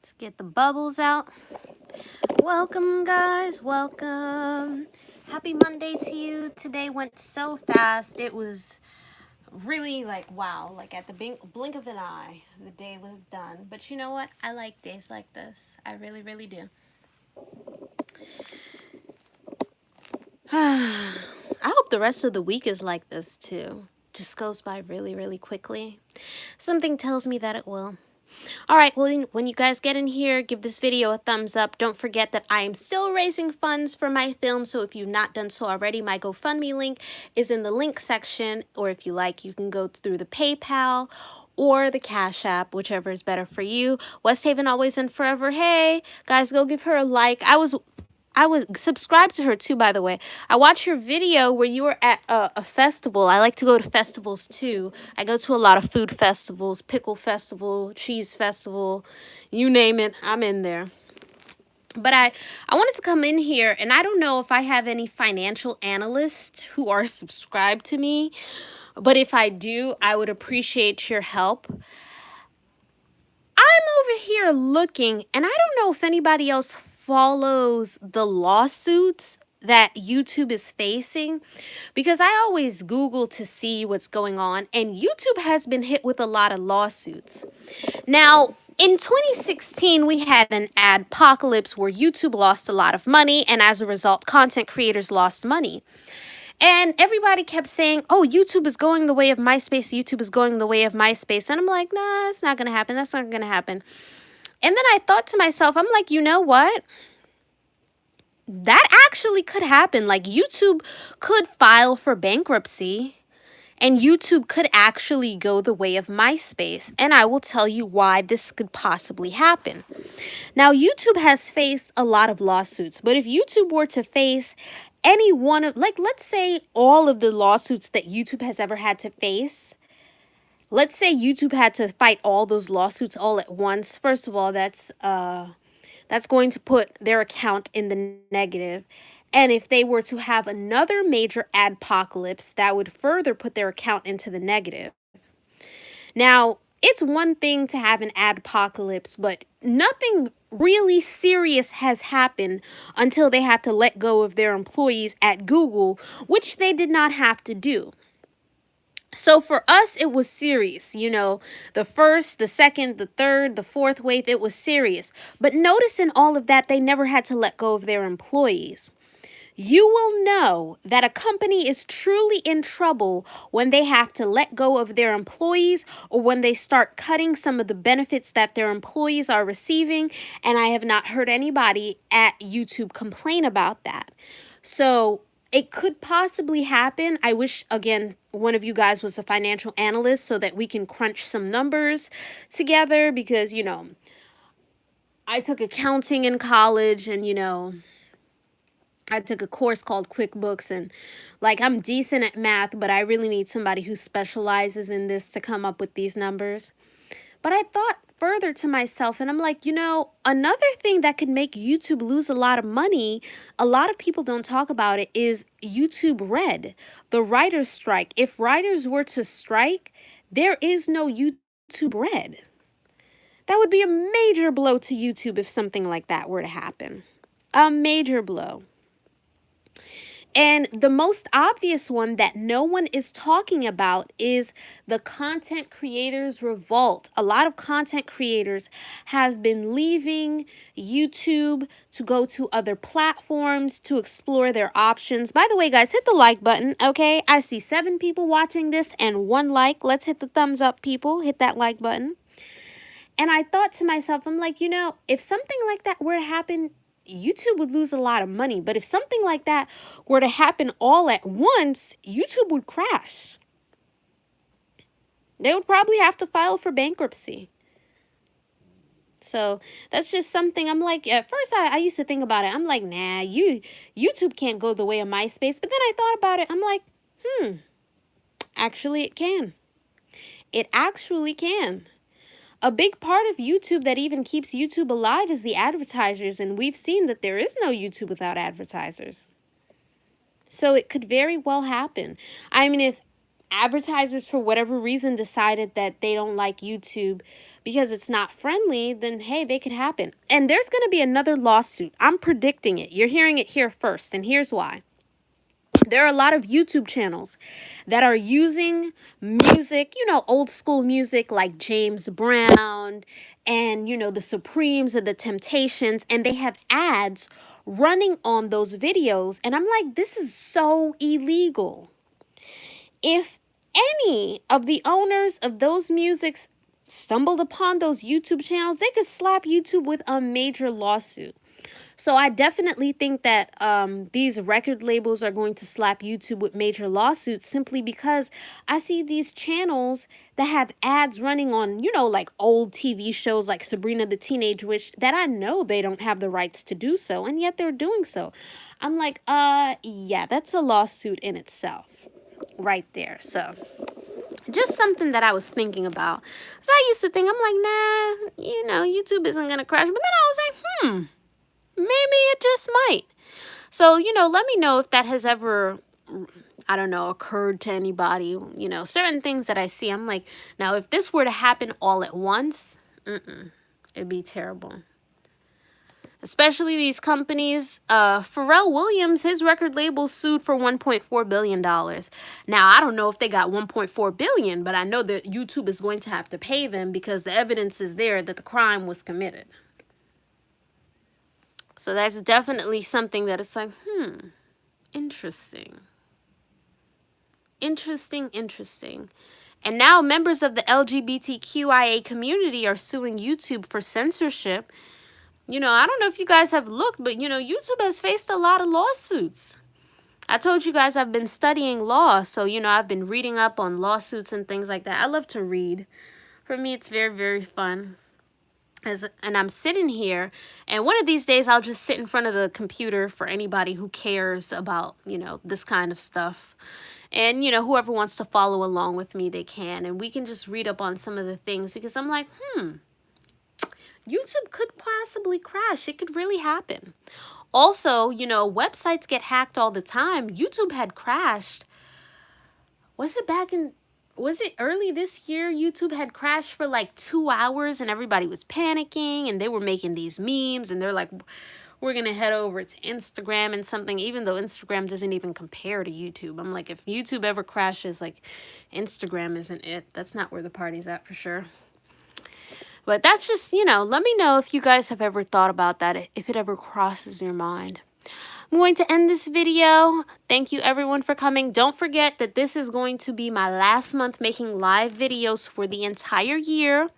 Let's get the bubbles out. Welcome, guys. Welcome. Happy Monday to you. Today went so fast. It was really like, wow. Like at the blink of an eye, the day was done. But you know what? I like days like this. I really, really do. I hope the rest of the week is like this too. Just goes by really, really quickly. Something tells me that it will. All right, well, when you guys get in here, give this video a thumbs up. Don't forget that I am still raising funds for my film, so if you've not done so already, my GoFundMe link is in the link section, or if you like, you can go through the PayPal or the Cash App, whichever is better for you. West Haven always and forever. Hey, guys, go give her a like. I was subscribed to her too, by the way. I watched your video where you were at a festival. I like to go to festivals too. I go to a lot of food festivals, pickle festival, cheese festival, you name it, I'm in there. But I wanted to come in here, and I don't know if I have any financial analysts who are subscribed to me, but if I do, I would appreciate your help. I'm over here looking, and I don't know if anybody else follows the lawsuits that YouTube is facing, because I always Google to see what's going on, and YouTube has been hit with a lot of lawsuits. Now, in 2016, we had an adpocalypse where YouTube lost a lot of money, and as a result, content creators lost money. And everybody kept saying, oh, YouTube is going the way of MySpace. YouTube is going the way of MySpace. And I'm like, nah, it's not going to happen. That's not going to happen. And then I thought to myself, I'm like, you know what? That actually could happen. Like, YouTube could file for bankruptcy, and YouTube could actually go the way of MySpace. And I will tell you why this could possibly happen. Now, YouTube has faced a lot of lawsuits, but if YouTube were to face any one of, like, let's say all of the lawsuits that YouTube has ever had to face, let's say YouTube had to fight all those lawsuits all at once. First of all, that's going to put their account in the negative. And if they were to have another major adpocalypse, that would further put their account into the negative. Now, it's one thing to have an adpocalypse, but nothing really serious has happened until they have to let go of their employees at Google, which they did not have to do. So for us, it was serious. You know, the first, the second, the third, the fourth wave, it was serious. But notice in all of that, they never had to let go of their employees. You will know that a company is truly in trouble when they have to let go of their employees, or when they start cutting some of the benefits that their employees are receiving. And I have not heard anybody at YouTube complain about that. So it could possibly happen. I wish, again, one of you guys was a financial analyst so that we can crunch some numbers together, because, you know, I took accounting in college, and, you know, I took a course called QuickBooks, and like, I'm decent at math, but I really need somebody who specializes in this to come up with these numbers. But I thought further to myself, and I'm like, you know, another thing that could make YouTube lose a lot of money, a lot of people don't talk about it, is YouTube Red, the writer's strike. If writers were to strike, there is no YouTube Red. That would be a major blow to YouTube if something like that were to happen. A major blow. And the most obvious one that no one is talking about is the content creators revolt. A lot of content creators have been leaving YouTube to go to other platforms to explore their options. By the way, guys, hit the like button, okay? I see 7 people watching this and 1 like. Let's hit the thumbs up, people. Hit that like button. And I thought to myself, I'm like, you know, if something like that were to happen, YouTube would lose a lot of money. But if something like that were to happen all at once, YouTube would crash. They would probably have to file for bankruptcy. So that's just something I'm like, at first I used to think about it. I'm like, nah, YouTube can't go the way of MySpace. But then I thought about it. I'm like, actually it can. It actually can. A big part of YouTube that even keeps YouTube alive is the advertisers, and we've seen that there is no YouTube without advertisers. So it could very well happen. I mean, if advertisers, for whatever reason, decided that they don't like YouTube because it's not friendly, then hey, they could happen. And there's going to be another lawsuit. I'm predicting it. You're hearing it here first, and here's why. There are a lot of YouTube channels that are using music, old school music like James Brown and, the Supremes and the Temptations, and they have ads running on those videos. And I'm like, this is so illegal. If any of the owners of those musics stumbled upon those YouTube channels, they could slap YouTube with a major lawsuit. So I definitely think that these record labels are going to slap YouTube with major lawsuits simply because I see these channels that have ads running on, like old TV shows like Sabrina the Teenage Witch that I know they don't have the rights to do so, and yet they're doing so. I'm like, yeah, that's a lawsuit in itself right there. So just something that I was thinking about. So I used to think, I'm like, nah, YouTube isn't going to crash. But then I was like, maybe it just might. So, let me know if that has ever, I don't know, occurred to anybody. Certain things that I see, I'm like, now if this were to happen all at once, it'd be terrible. Especially these companies. Pharrell Williams, his record label sued for $1.4 billion. Now, I don't know if they got $1.4 billion, but I know that YouTube is going to have to pay them because the evidence is there that the crime was committed. So that's definitely something that it's like, interesting. Interesting. And now members of the LGBTQIA community are suing YouTube for censorship. I don't know if you guys have looked, but, YouTube has faced a lot of lawsuits. I told you guys I've been studying law, so, I've been reading up on lawsuits and things like that. I love to read. For me, it's very, very fun. And I'm sitting here, and one of these days I'll just sit in front of the computer for anybody who cares about, this kind of stuff. And, whoever wants to follow along with me, they can. And we can just read up on some of the things because I'm like, YouTube could possibly crash. It could really happen. Also, websites get hacked all the time. YouTube had crashed. Was it early this year? YouTube had crashed for like 2 hours and everybody was panicking and they were making these memes and they're like, we're going to head over to Instagram and something, even though Instagram doesn't even compare to YouTube. I'm like, if YouTube ever crashes, like, Instagram isn't it. That's not where the party's at for sure. But that's just, let me know if you guys have ever thought about that, if it ever crosses your mind. I'm going to end this video. Thank you everyone for coming. Don't forget that this is going to be my last month making live videos for the entire year.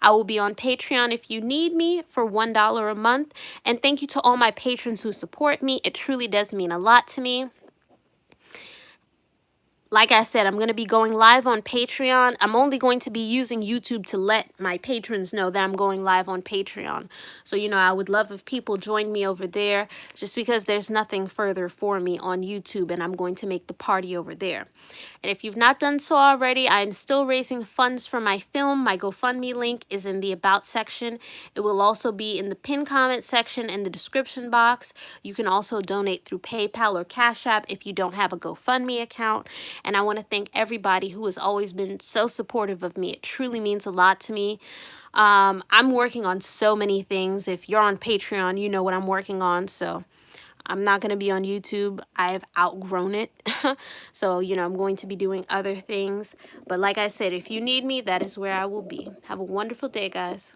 I will be on Patreon if you need me for $1 a month. And thank you to all my patrons who support me. It truly does mean a lot to me. Like I said, I'm going to be going live on Patreon. I'm only going to be using YouTube to let my patrons know that I'm going live on Patreon. So, I would love if people join me over there just because there's nothing further for me on YouTube and I'm going to make the party over there. And if you've not done so already, I'm still raising funds for my film. My GoFundMe link is in the About section. It will also be in the pinned comment section and the description box. You can also donate through PayPal or Cash App if you don't have a GoFundMe account. And I want to thank everybody who has always been so supportive of me. It truly means a lot to me. I'm working on so many things. If you're on Patreon, you know what I'm working on. So I'm not going to be on YouTube. I've outgrown it. So, I'm going to be doing other things. But like I said, if you need me, that is where I will be. Have a wonderful day, guys.